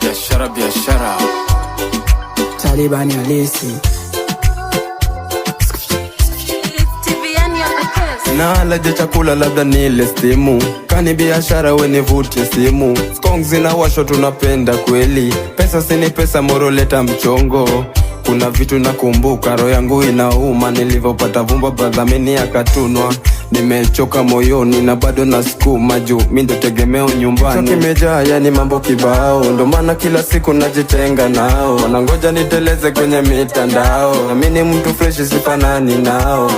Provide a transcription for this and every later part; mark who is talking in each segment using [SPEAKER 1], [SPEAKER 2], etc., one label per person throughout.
[SPEAKER 1] Biashara biashara
[SPEAKER 2] Talibani halisi
[SPEAKER 1] na laje chakula labda nile stimu. Kani biashara we nivutie simu. Skong zinawashwa tunapenda kweli. Pesa sini pesa moro leta mchongo. Kuna vitu nakumbuka roho yangu inauma. Nilivyopata vumba brother mimi akatunwa. Nimechoka moyoni na bado nasukuma juu mimi ndo tegemeo nyumbani. Choki kimejaa yani mambo kibao. Ndo maana kila siku najitenga nao. Wanangoja niteleze kwenye mitandao. Na mimi ni mtu fresh sifanani nao.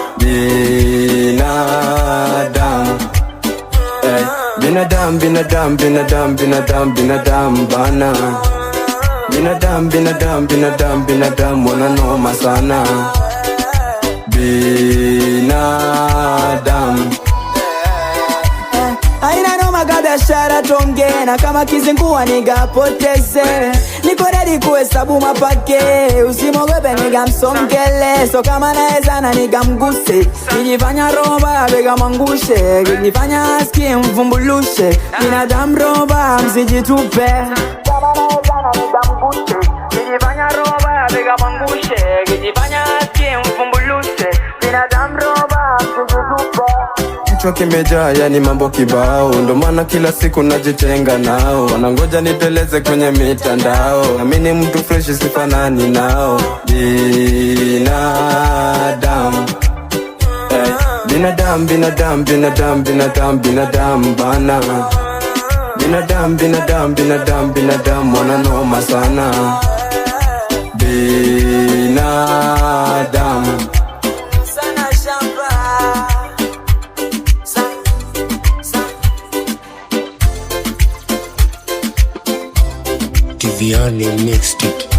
[SPEAKER 1] Binadamu bana. Binadamu wananoma sana. Binadamu
[SPEAKER 2] aina noma biashara tonge. Na kama kizingua nigapoteze. Niko ready kuhesabu mapake. Usimogope nigamsongele. So kama naeza na nigamguse. Kijifanya roba bega mangushe. Kijifanya aski mvumbulushe. Binadamu roba msijitupe. Kama naeza na nigamguse. Kijifanya roba bega mangushe. Kijifanya aski mvumbulushe. Binadamu roba msijitupe.
[SPEAKER 1] Kichwa kimejaa yani mambo kibao. Ndo maana kila siku najitenga nao. Wanangoja niteleze kwenye mitandao. Na mimi ni mtu fresh sifanani nao. Binadamu Binadamu bana. Binadamu wananoma sana. Binadamu
[SPEAKER 3] Tiviani mixed it.